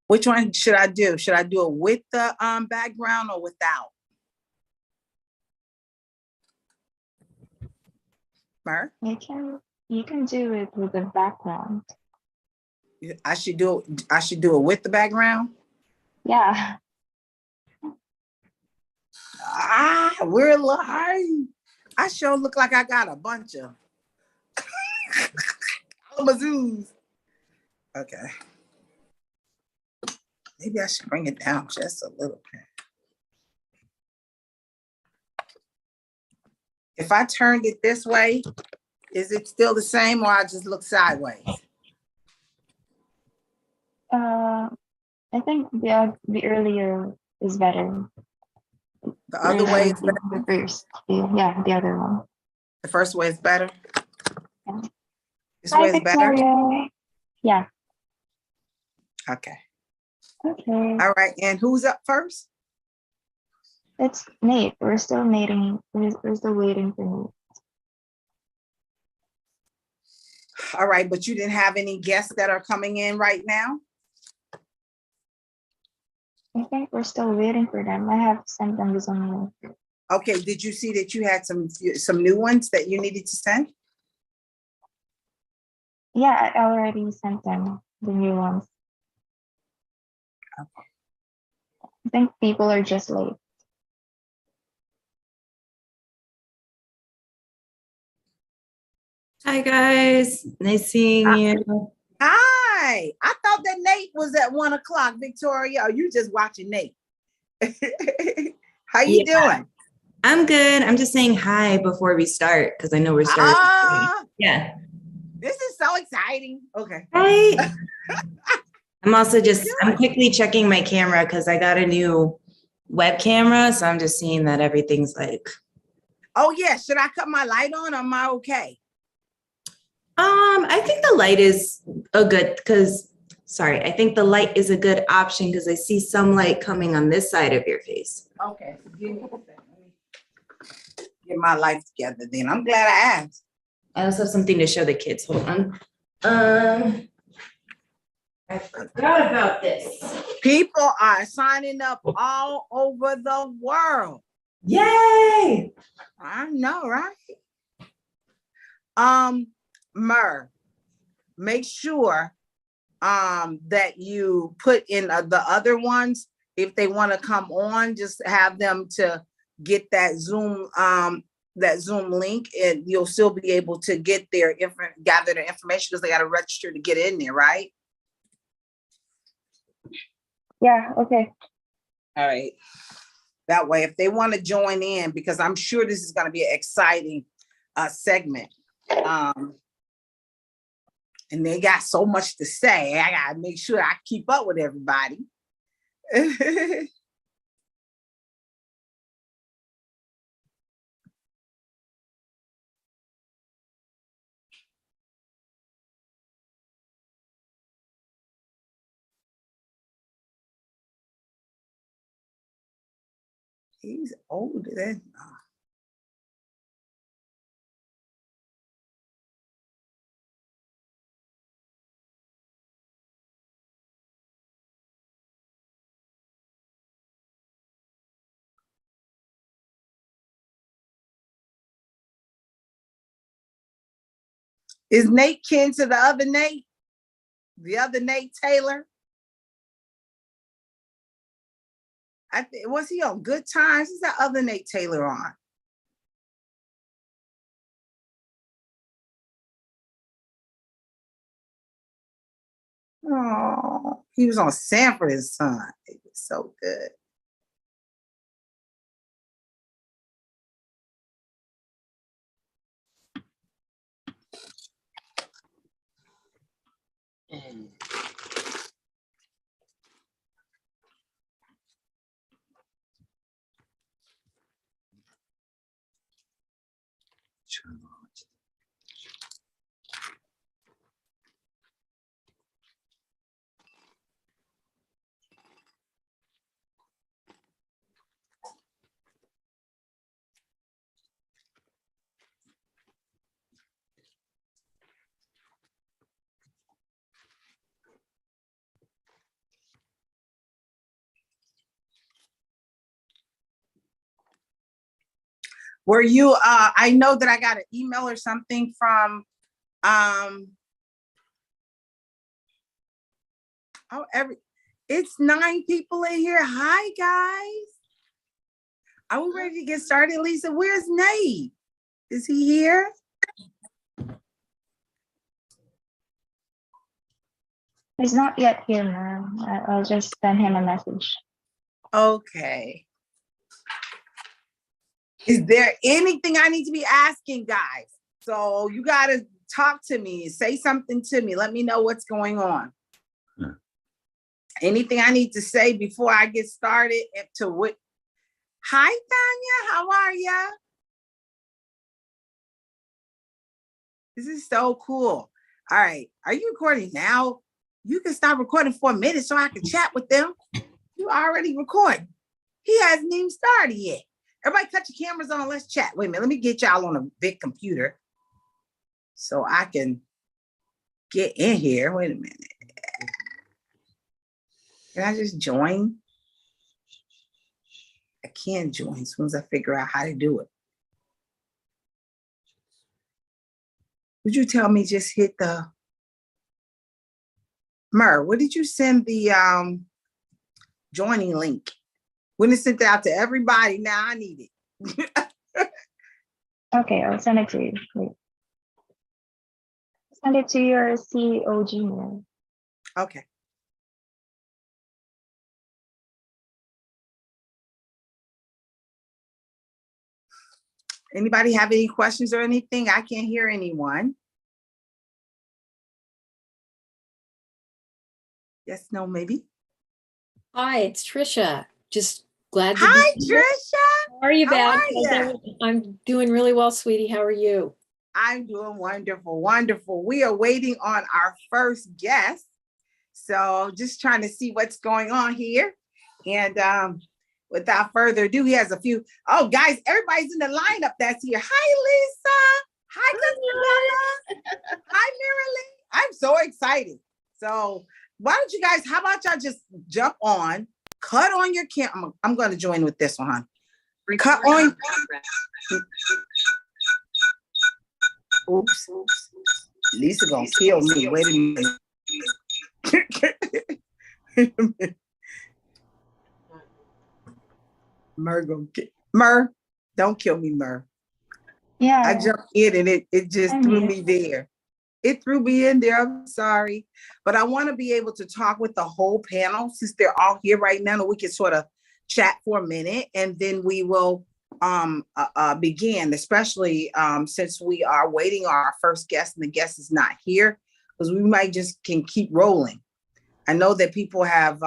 Which one should I do? Should I do it with the background or without? Mer? You can do it with the background. I should do it with the background? Yeah. We're lying. I sure look like I got a bunch of Alamazoos. Okay. Maybe I should bring it down just a little bit. If I turned it this way, is it still the same or I just look sideways? I think the earlier is better. The other way is better? The first. Yeah, the other one. The first way is better? Yeah. This way is better? Yeah. Okay. Okay. All right, and who's up first? It's Nate. We're still waiting. We're still waiting for Nate. All right, but you didn't have any guests that are coming in right now? I think we're still waiting for them. I have sent them the Zoom link. Okay, did you see that you had some new ones that you needed to send? Yeah, I already sent them the new ones. Okay. I think people are just late. Hi guys, nice seeing you. Hi, I thought that Nate was at 1 o'clock, Victoria. Are you just watching Nate? How you doing? I'm good. I'm just saying hi before we start because I know we're starting. Yeah. This is so exciting. Okay. Right. I'm quickly checking my camera because I got a new web camera. So I'm just seeing that everything's like. Oh yeah, should I cut my light on or am I okay? I think the light is I think the light is a good option because I see some light coming on this side of your face. Okay, so give me a second. Let me get my life together then. I'm glad I asked. I also have something to show the kids. Hold on. I forgot about this. People are signing up all over the world. Yay! I know, right? Mer, make sure that you put in the other ones. If they want to come on, just have them to get that Zoom link, and you'll still be able to get gather their information because they got to register to get in there, right? Yeah, okay. All right. That way, if they want to join in, because I'm sure this is going to be an exciting segment. And they got so much to say. I got to make sure I keep up with everybody. He's older than. Is Nate kin to the other Nate? The other Nate Taylor? Was he on Good Times? Is that other Nate Taylor on? Oh, he was on Sanford and Son. It was so good. Were you, I know that I got an email or something from, it's 9 people in here. Hi, guys. Are we ready to get started, Lisa? Where's Nate? Is he here? He's not yet here, ma'am. I'll just send him a message. Okay. Is there anything I need to be asking, guys? So you got to talk to me, say something to me. Let me know what's going on. Anything I need to say before I get started to what? Hi, Tanya, how are ya? This is so cool. All right, are you recording now? You can stop recording for a minute so I can chat with them. You already recording. He hasn't even started yet. Everybody cut your cameras on, let's chat. Wait a minute, let me get y'all on a big computer so I can get in here. Wait a minute. Can I just join? I can join as soon as I figure out how to do it. Would you tell me just hit the Mer, what did you send the joining link? When it sent it out to everybody, now I need it. Okay, I'll send it to you. Wait. Send it to your CEO Gmail. Okay. Anybody have any questions or anything? I can't hear anyone. Yes, no, maybe. Hi, it's Trisha. Just glad to Hi, be here. Trisha. How are you, How Bab? are How's ya? everything? I'm doing really well, sweetie. How are you? I'm doing wonderful, wonderful. We are waiting on our first guest. So just trying to see what's going on here. And without further ado, he has a few. Oh, guys, everybody's in the lineup that's here. Hi, Lisa. Hi, Camilla. Hi, Marilyn. I'm so excited. So why don't you guys, how about y'all just jump on, cut on your camera. I'm going to join with this one, hon. Cut on. Oops. Lisa gonna kill me. Wait a minute. Mer, don't kill me, Mer. Yeah. I jumped in and it just I'm threw here. me there. It threw me in there. I'm sorry. But I want to be able to talk with the whole panel since they're all here right now, and we can sort of chat for a minute and then we will begin, especially since we are waiting on our first guest and the guest is not here, because we might just can keep rolling. I know that people have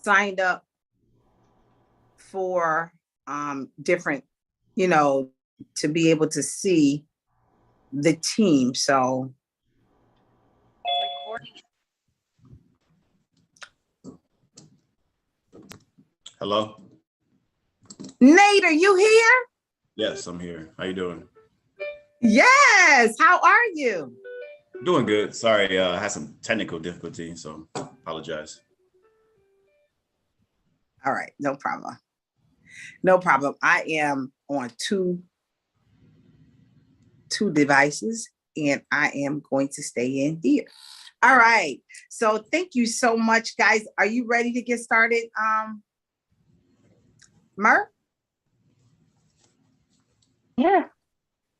signed up for different, to be able to see the team. So Hello? Nate, are you here? Yes, I'm here. How you doing? Yes. How are you? Doing good. Sorry, I had some technical difficulty, so apologize. All right, no problem. No problem. I am on two devices and I am going to stay in here. All right. So thank you so much, guys. Are you ready to get started? Mer? Yeah.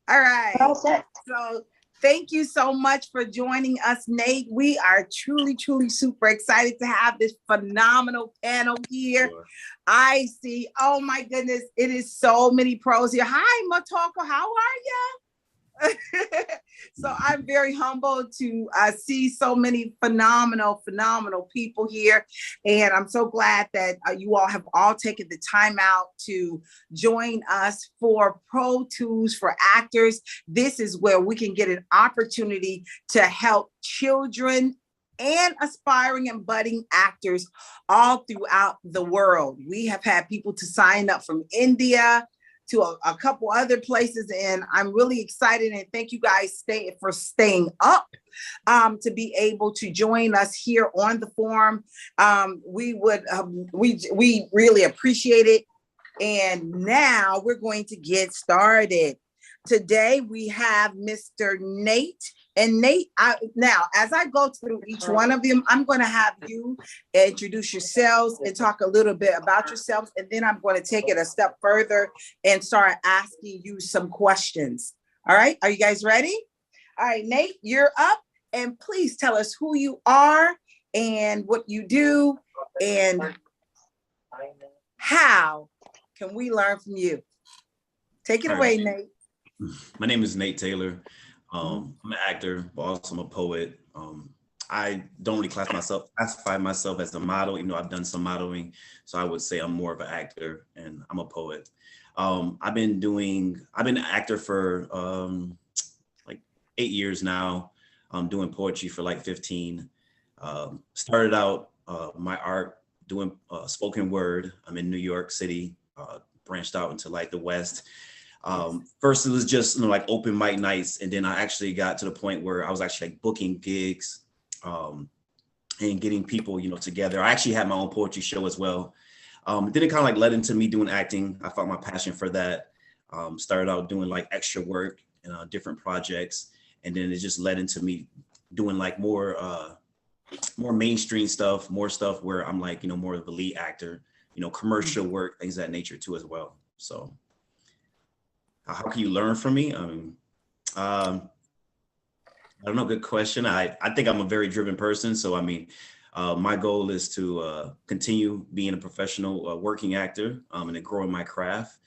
All right. We're all set. So thank you so much for joining us, Nate. We are truly, truly super excited to have this phenomenal panel here. Sure. I see, oh my goodness, it is so many pros here. Hi, Matoko, how are you? So I'm very humbled to see so many phenomenal people here. And I'm so glad that you all have all taken the time out to join us for Pro Tools for Actors. This is where we can get an opportunity to help children and aspiring and budding actors all throughout the world. We have had people to sign up from India to a couple other places, and I'm really excited, and thank you guys for staying up to be able to join us here on the forum. We really appreciate it. And now we're going to get started. Today we have Mr. Nate. And Nate, now as I go through each one of them, I'm going to have you introduce yourselves and talk a little bit about yourselves. And then I'm going to take it a step further and start asking you some questions. All right. Are you guys ready? All right, Nate, you're up. And please tell us who you are and what you do and how can we learn from you? Take it away, Nate. My name is Nate Taylor. I'm an actor, but also I'm a poet. I don't really classify myself as a model, even though I've done some modeling. So I would say I'm more of an actor and I'm a poet. I've been an actor for like 8 years now. I'm doing poetry for like 15. Started out my art doing spoken word. I'm in New York City, branched out into like the West. First it was just like open mic nights, and then I actually got to the point where I was actually like booking gigs and getting people, together. I actually had my own poetry show as well. Then it kind of like led into me doing acting. I found my passion for that. Started out doing like extra work and different projects, and then it just led into me doing like more mainstream stuff, more stuff where I'm like, more of a lead actor, commercial work, things of that nature too as well. So how can you learn from me? I don't know, good question. I think I'm a very driven person. So my goal is to continue being a professional working actor and to grow in my craft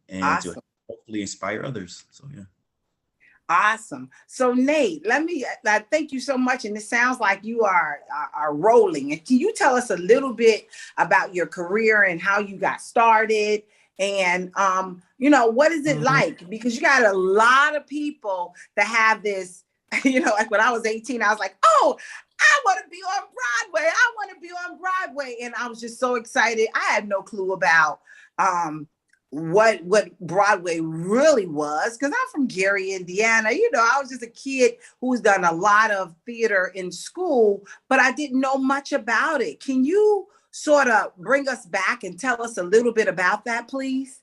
and Awesome. to hopefully inspire others. So yeah. Awesome. So Nate, I thank you so much. And it sounds like you are rolling. And can you tell us a little bit about your career and how you got started? And, what is it like? Because you got a lot of people that have this, like when I was 18, I was like, oh, I want to be on Broadway. I want to be on Broadway. And I was just so excited. I had no clue about, what Broadway really was, because I'm from Gary, Indiana. I was just a kid who's done a lot of theater in school, but I didn't know much about it. Can you sort of bring us back and tell us a little bit about that, please?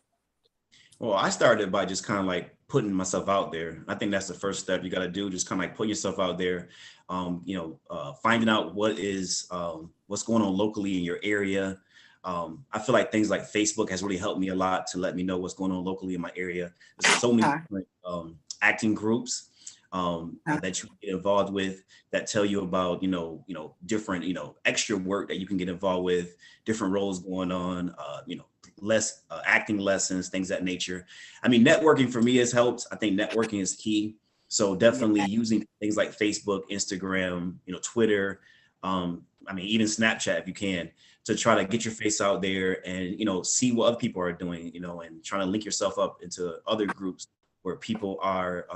Well, I started by just kind of like putting myself out there. I think that's the first step you got to do. Just kind of like put yourself out there, finding out what's going on locally in your area. I feel like things like Facebook has really helped me a lot to let me know what's going on locally in my area. There's so many different acting groups that you can get involved with that tell you about, different, extra work that you can get involved with, different roles going on, less acting lessons, things of that nature. Networking for me has helped. I think networking is key. So definitely using things like Facebook, Instagram, Twitter, even Snapchat if you can, to try to get your face out there and, see what other people are doing, and trying to link yourself up into other groups where people are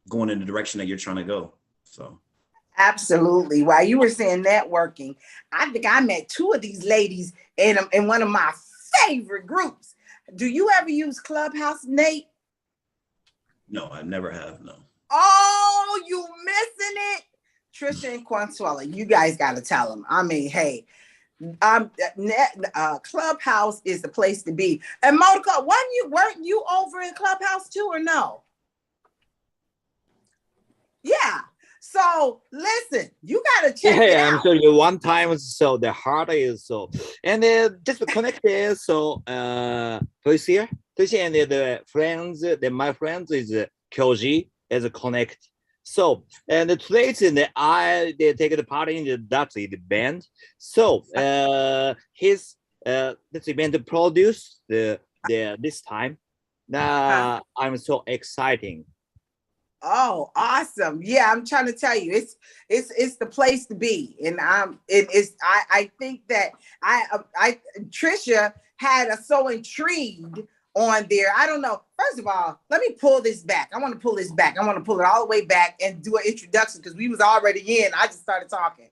going in the direction that you're trying to go. So. Absolutely. While you were saying networking, I think I met two of these ladies in one of my favorite groups. Do you ever use Clubhouse, Nate? No, I never have, no. Oh, you missing it? Trisha and Consuela, you guys got to tell them. Hey, Clubhouse is the place to be. And Monica, weren't you over in Clubhouse too, or no? Yeah. So listen, you gotta check it out. I'm sure you one time. So the heart is so, and just to connect it. So Toshi and the friends, my friends is Kyoji as a connect. So and today it's in they take the part in the band. So his this event produce this time. I'm so exciting. Oh, awesome. Yeah, I'm trying to tell you, it's the place to be. And I think that Trisha had us so intrigued on there. I don't know. First of all, let me pull this back. I want to pull this back. I want to pull it all the way back and do an introduction because we was already in. I just started talking.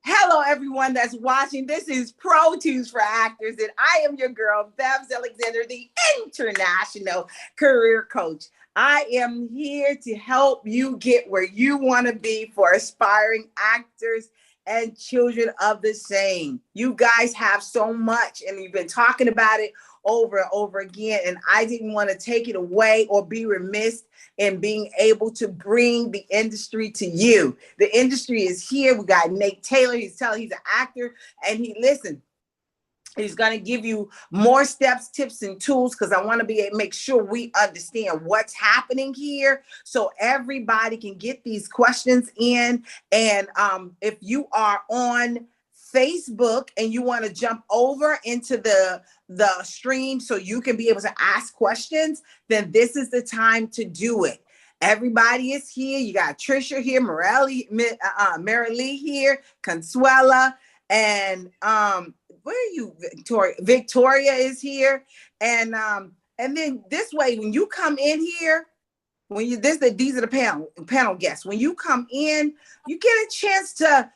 Hello, everyone that's watching. This is Pro Tools for Actors, and I am your girl, Babs Alexander, the international career coach. I am here to help you get where you want to be for aspiring actors and children of the same. You guys have so much, and we've been talking about it over and over again. And I didn't want to take it away or be remiss in being able to bring the industry to you. The industry is here. We got Nate Taylor. He's an actor. And he's going to give you more steps, tips, and tools, because I want to make sure we understand what's happening here so everybody can get these questions in. And if you are on Facebook and you want to jump over into the stream so you can be able to ask questions, then this is the time to do it. Everybody is here. You got Trisha here, Marilee here, Consuela, and where are you, Victoria? Victoria is here. And then this way, when you come in here, these are the panel guests. When you come in, you get a chance to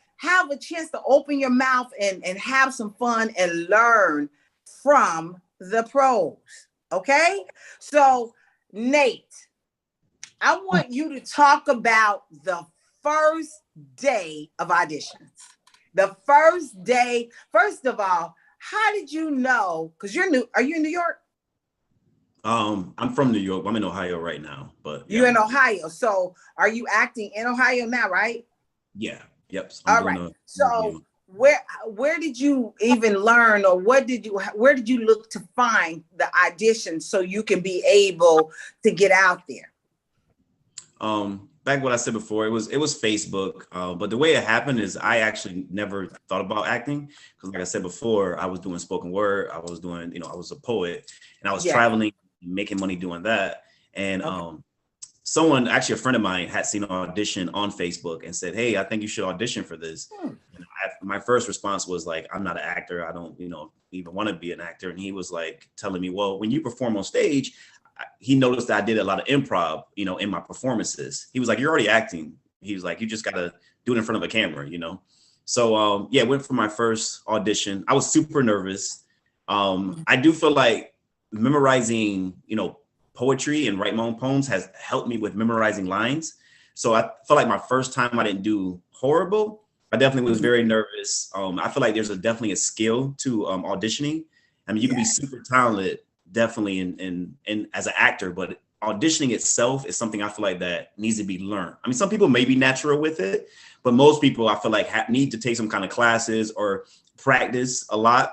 open your mouth and have some fun and learn from the pros. Okay? So, Nate, I want you to talk about the first day of auditions. The first day, first of all, how did you know? Because are you in New York? I'm from New York. I'm in Ohio right now, but You're in Ohio. So are you acting in Ohio now, right? Yeah. Yep. So all right. So where did you even learn, or where did you look to find the auditions so you can be able to get out there? Back what I said before, it was Facebook. But the way it happened is I actually never thought about acting, because like I said before, I was doing spoken word. I was doing, I was a poet, and I was traveling, making money doing that. And someone, actually a friend of mine, had seen an audition on Facebook and said, "Hey, I think you should audition for this." And my first response was like, "I'm not an actor. I don't, even want to be an actor." And he was like telling me, "Well, when you perform on stage," he noticed that I did a lot of improv, in my performances. He was like, "You're already acting." He was like, "You just got to do it in front of a camera, So, went for my first audition. I was super nervous. I do feel like memorizing, poetry and write my own poems has helped me with memorizing lines. So I feel like my first time I didn't do horrible. I definitely was very nervous. I feel like there's definitely a skill to auditioning. I mean, you can be super talented, definitely in as an actor, but auditioning itself is something I feel like that needs to be learned. I mean, some people may be natural with it, but most people I feel like need to take some kind of classes or practice a lot,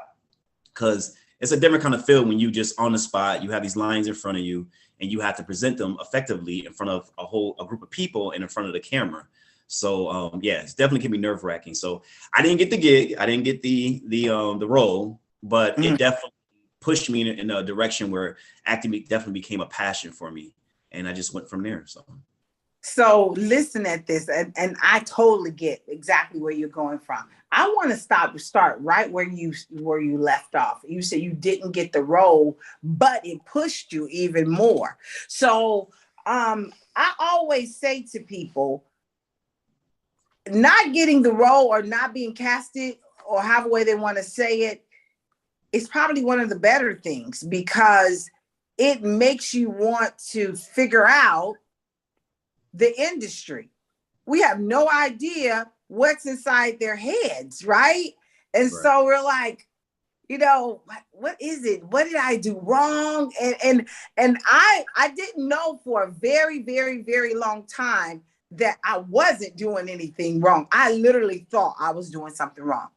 because it's a different kind of feel when you just on the spot, you have these lines in front of you and you have to present them effectively in front of a group of people and in front of the camera. So it's definitely can be nerve wracking. So I didn't get the gig. I didn't get the role, but it definitely pushed me in a direction where acting definitely became a passion for me. And I just went from there. So listen at this, and I totally get exactly where you're going from. I want to start right where you left off. You said you didn't get the role, but it pushed you even more. So I always say to people, not getting the role or not being casted, or however way they want to say it, is probably one of the better things, because it makes you want to figure out the industry. We have no idea what's inside their heads, right? And so we're like, what is it? What did I do wrong? And I didn't know for a very, very, very long time that I wasn't doing anything wrong. I literally thought I was doing something wrong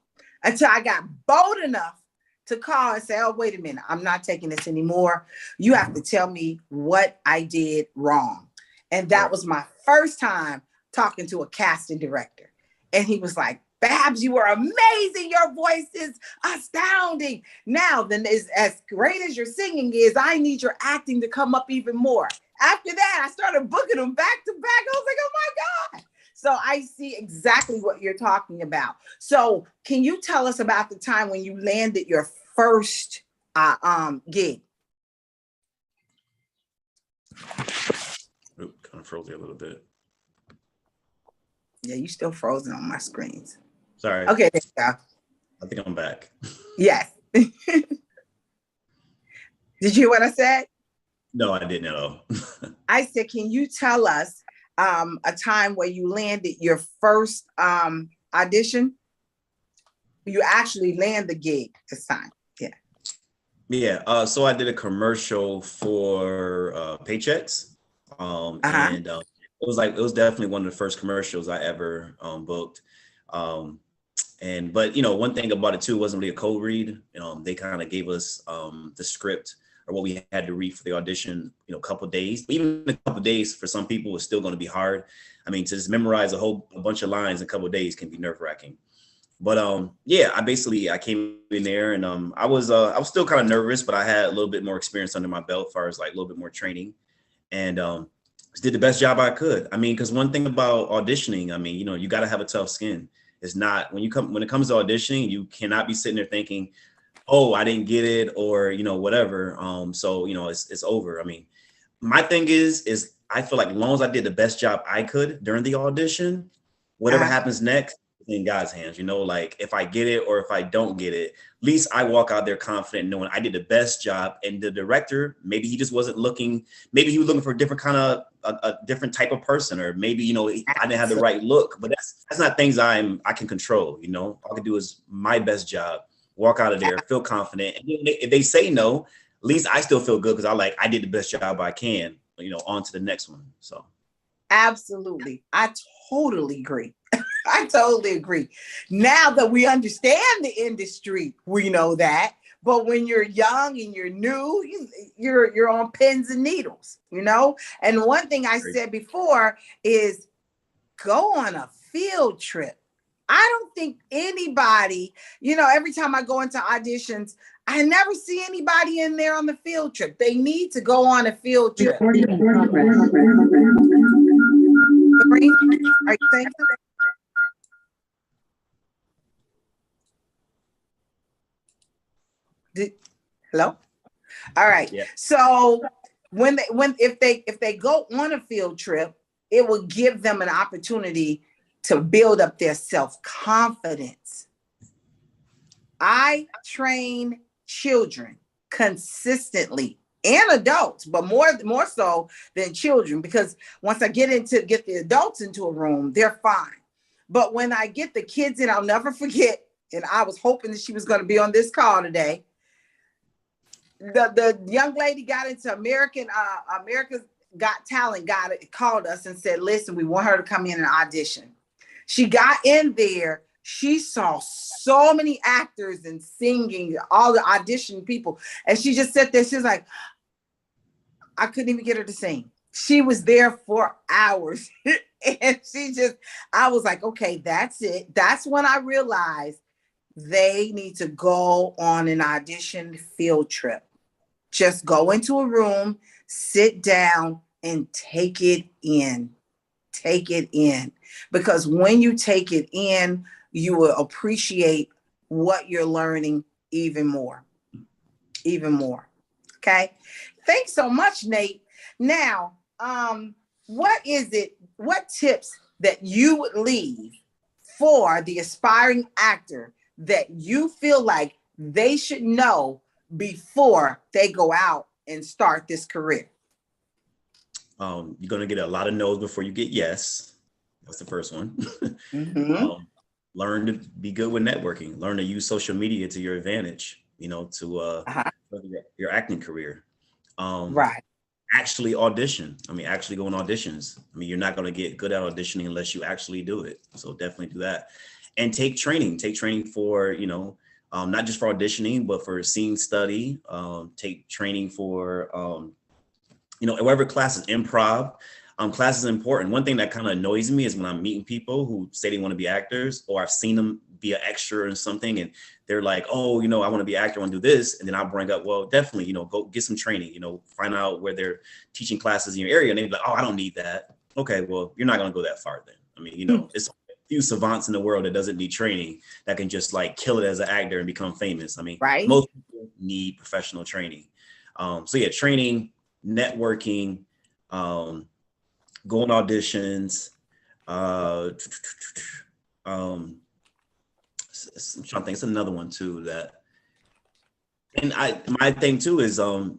until I got bold enough to call and say, "Oh, wait a minute, I'm not taking this anymore. You have to tell me what I did wrong." And that was my first time talking to a casting director. And he was like, "Babs, you are amazing. Your voice is astounding. Now, then, as great as your singing is, I need your acting to come up even more." After that, I started booking them back to back. I was like, "Oh my God." So I see exactly what you're talking about. So can you tell us about the time when you landed your first gig? Oop, kind of froze it a little bit. Yeah, you still frozen on my screens. Sorry. Okay, there you go. I think I'm back. Yes. Did you hear what I said? No, I didn't at all. I said, can you tell us a time where you landed your first audition? You actually land the gig this time. Yeah. Yeah, so I did a commercial for Paychecks, and it was definitely one of the first commercials I ever booked. Um, and but one thing about it too, it wasn't really a cold read. They kind of gave us the script or what we had to read for the audition, a couple days. But even a couple days for some people is still going to be hard. I mean, to just memorize a bunch of lines in a couple of days can be nerve wracking. But yeah, I came in there and I was still kind of nervous, but I had a little bit more experience under my belt as far as like a little bit more training, and just did the best job I could. I mean, because one thing about auditioning, I mean, you got to have a tough skin. It's not when it comes to auditioning, you cannot be sitting there thinking, oh, I didn't get it, or whatever. So it's over. I mean, my thing is I feel like as long as I did the best job I could during the audition, whatever happens next is in God's hands. Like if I get it or if I don't get it, at least I walk out there confident knowing I did the best job. And the director, maybe he just wasn't looking, maybe he was looking for a different kind of a different type of person, or maybe I didn't have the right look. But that's not things I can control. All I can do is my best job, walk out of there, feel confident. And if they say no, at least I still feel good because I did the best job I can, on to the next one. So Absolutely. I totally agree. I totally agree. Now that we understand the industry, we know that. But when you're young and you're new, you're on pins and needles, And one thing I said before is go on a field trip. I don't think anybody, every time I go into auditions, I never see anybody in there on the field trip. They need to go on a field trip. Serene, are you saying something? Hello? All right. Yeah. So if they go on a field trip, it will give them an opportunity to build up their self-confidence. I train children consistently and adults, but more so than children, because once I get the adults into a room, they're fine. But when I get the kids in, I'll never forget, and I was hoping that she was going to be on this call today. The young lady got into America's Got Talent, called us and said, listen, we want her to come in and audition. She got in there. She saw so many actors and singing, all the audition people. And she just sat there. She was like, I couldn't even get her to sing. She was there for hours. And I was like, okay, that's it. That's when I realized they need to go on an audition field trip. Just go into a room, sit down, and take it in. Take it in. Because when you take it in, you will appreciate what you're learning even more. Even more. Okay. Thanks so much, Nate. Now, what tips that you would leave for the aspiring actor that you feel like they should know before they go out and start this career? You're going to get a lot of no's before you get yes. That's the first one. Mm-hmm. Learn to be good with networking. Learn to use social media to your advantage, to your acting career. Right. Actually audition. Actually go on auditions. You're not going to get good at auditioning unless you actually do it. So definitely do that. And take training. Take training for, not just for auditioning, but for scene study. Take training for, whatever classes, improv. Class is important. One thing that kind of annoys me is when I'm meeting people who say they want to be actors, or I've seen them be an extra in something and they're like, oh, I want to be an actor, I want to do this. And then I'll bring up, well, definitely, go get some training, find out where they're teaching classes in your area. And they're like, oh, I don't need that. Okay, well, you're not going to go that far then. It's a few savants in the world that doesn't need training that can just like kill it as an actor and become famous. Right. Most people need professional training. So yeah, training, networking, go on auditions. I'm trying to think. It's another one too and my thing too is I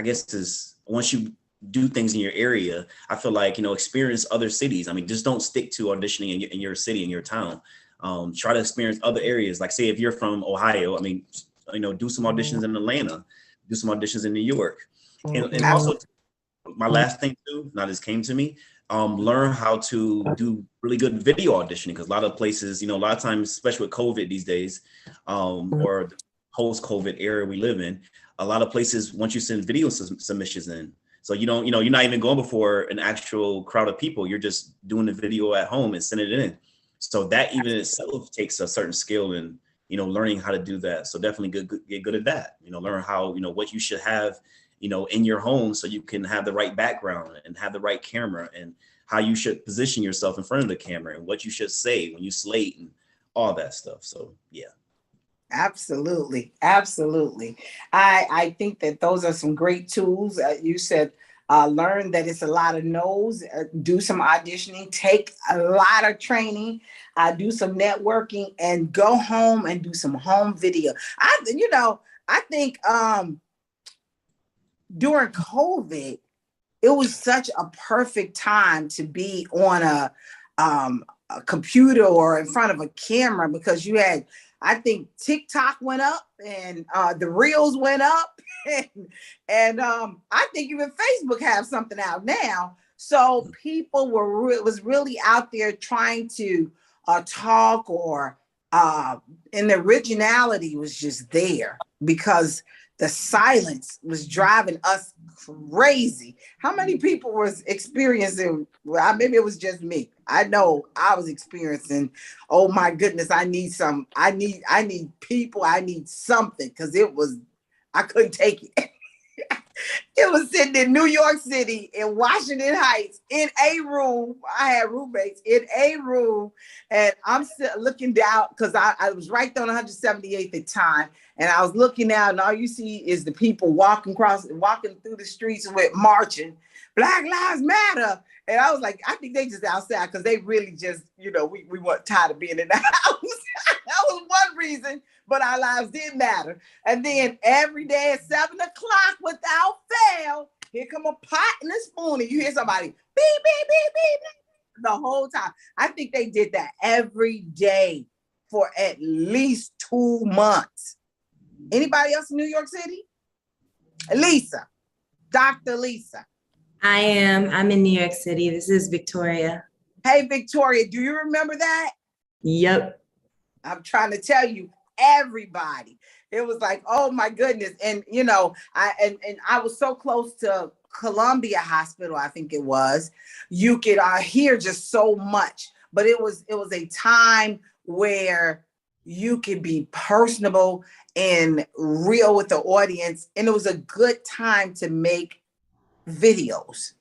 guess is once you do things in your area, I feel like experience other cities. Just don't stick to auditioning in your city, in your town. Try to experience other areas. Like say if you're from Ohio, do some auditions in Atlanta, do some auditions in New York. And also my last thing too, now this came to me, learn how to do really good video auditioning, because a lot of places, a lot of times, especially with COVID these days, or the post-COVID era we live in, a lot of places want you to send video submissions in. So you're not even going before an actual crowd of people. You're just doing the video at home and sending it in. So that even itself takes a certain skill in, learning how to do that. So definitely get good at that. Learn how, what you should have, in your home, so you can have the right background and have the right camera, and how you should position yourself in front of the camera, and what you should say when you slate and all that stuff. So yeah. Absolutely. I think that those are some great tools. You said learn that it's a lot of no's, do some auditioning, take a lot of training, do some networking, and go home and do some home video. I think during COVID, it was such a perfect time to be on a computer or in front of a camera, because you had, I think TikTok went up, and the reels went up, and I think even Facebook has something out now. So people was really out there trying to talk, or and the originality was just there, because the silence was driving us crazy. How many people was experiencing, well, maybe it was just me. I know I was experiencing, oh my goodness, I need people, I need something, because I couldn't take it. It was sitting in New York City, in Washington Heights, in a room. I had roommates in a room, and I'm looking down, because I was right there on 178th at the time, and I was looking out, and all you see is the people walking through the streets with marching, Black Lives Matter. And I was like, I think they just outside, because they really just, we weren't tired of being in the house. That was one reason, but our lives did matter. And then every day at 7 o'clock, without fail, here come a pot and a spoon, and you hear somebody beep, beep, beep, beep, beep, the whole time. I think they did that every day for at least 2 months. Anybody else in New York City? Lisa, Dr. Lisa. I'm in New York City. This is Victoria. Hey, Victoria, do you remember that? Yep. I'm trying to tell you, everybody. It was like, oh my goodness. And I was so close to Columbia Hospital, I think it was. You could hear just so much. But it was a time where you could be personable and real with the audience. And it was a good time to make videos.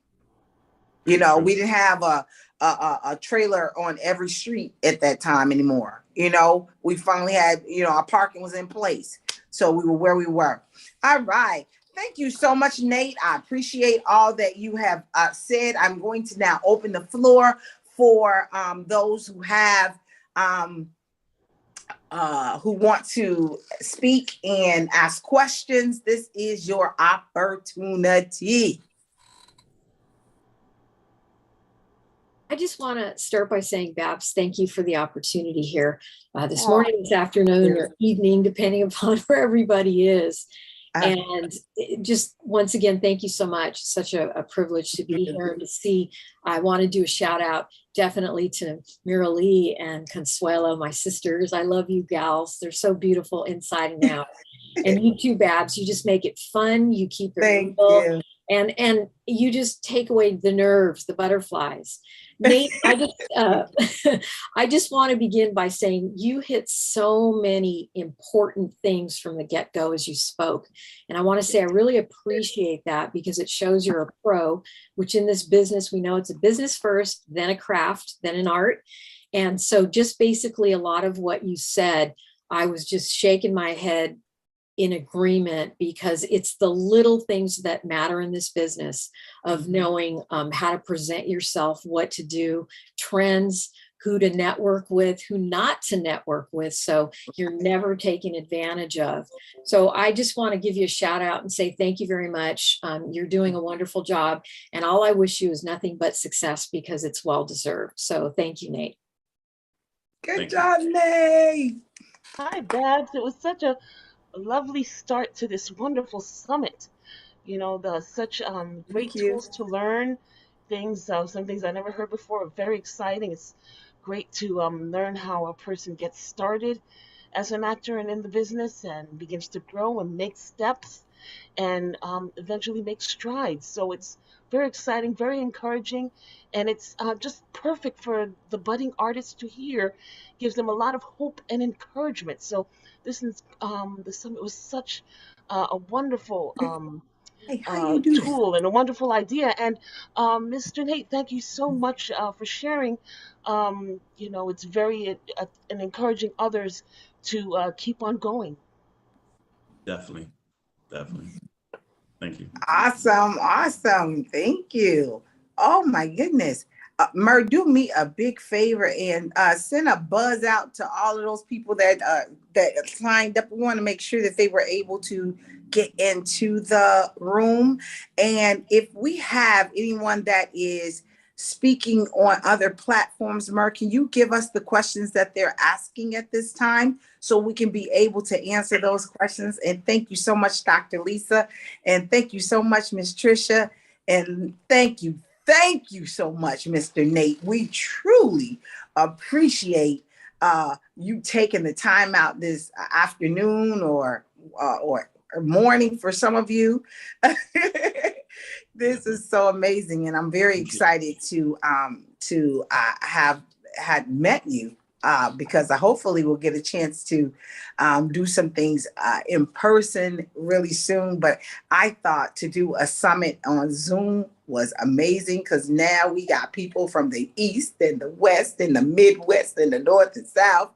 We didn't have a trailer on every street at that time anymore. We finally had, our parking was in place. So we were where we were. All right. Thank you so much, Nate. I appreciate all that you have said. I'm going to now open the floor for those who have who want to speak and ask questions. This is your opportunity. I just want to start by saying, Babs, thank you for the opportunity here this morning, this afternoon, or evening, depending upon where everybody is. And just once again, thank you so much. Such a privilege to be here and to see. I want to do a shout out definitely to Mira Lee and Consuelo, my sisters. I love you gals. They're so beautiful inside and out. And you too, Babs, you just make it fun. You keep it real. And you just take away the nerves, the butterflies. Nate, I just want to begin by saying you hit so many important things from the get-go as you spoke. And I want to say I really appreciate that, because it shows you're a pro, which in this business, we know it's a business first, then a craft, then an art. And so just basically a lot of what you said, I was just shaking my head in agreement, because it's the little things that matter in this business of knowing how to present yourself, what to do, trends, who to network with, who not to network with, so you're never taken advantage of. So I just want to give you a shout out and say thank you very much. You're doing a wonderful job, and all I wish you is nothing but success, because it's well deserved. So thank you, Nate. Good job, Nate. Hi, Babs. It was such a lovely start to this wonderful summit. Such great Thank you. tools to learn things. Some things I never heard before. Very exciting. It's great to learn how a person gets started as an actor and in the business and begins to grow and make steps and eventually make strides. So it's very exciting, very encouraging, and it's just perfect for the budding artists to hear. Gives them a lot of hope and encouragement. So this is the summit was such a wonderful Hey, how you do that? tool and a wonderful idea. And Mr. Nate, thank you so much for sharing. It's very and encouraging others to keep on going. Definitely. Definitely. Thank you. Awesome, awesome. Thank you. Oh my goodness. Mer, do me a big favor and send a buzz out to all of those people that signed up. We want to make sure that they were able to get into the room. And if we have anyone that is speaking on other platforms, Mer, can you give us the questions that they're asking at this time so we can be able to answer those questions? And thank you so much, Dr. Lisa. And thank you so much, Miss Tricia. And thank you so much, Mr. Nate. We truly appreciate you taking the time out this afternoon or morning for some of you. This is so amazing, and I'm very excited to have had met you. Because I hopefully will get a chance to do some things in person really soon. But I thought to do a summit on Zoom was amazing because now we got people from the East and the West and the Midwest and the North and South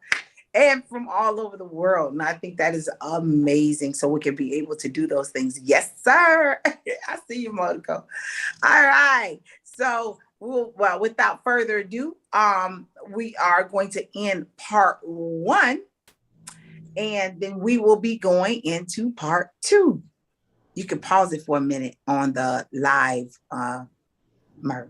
and from all over the world. And I think that is amazing. So we can be able to do those things. Yes, sir. I see you, Monaco. All right. So well, without further ado, we are going to end part 1, and then we will be going into part 2. You can pause it for a minute on the live, Merv.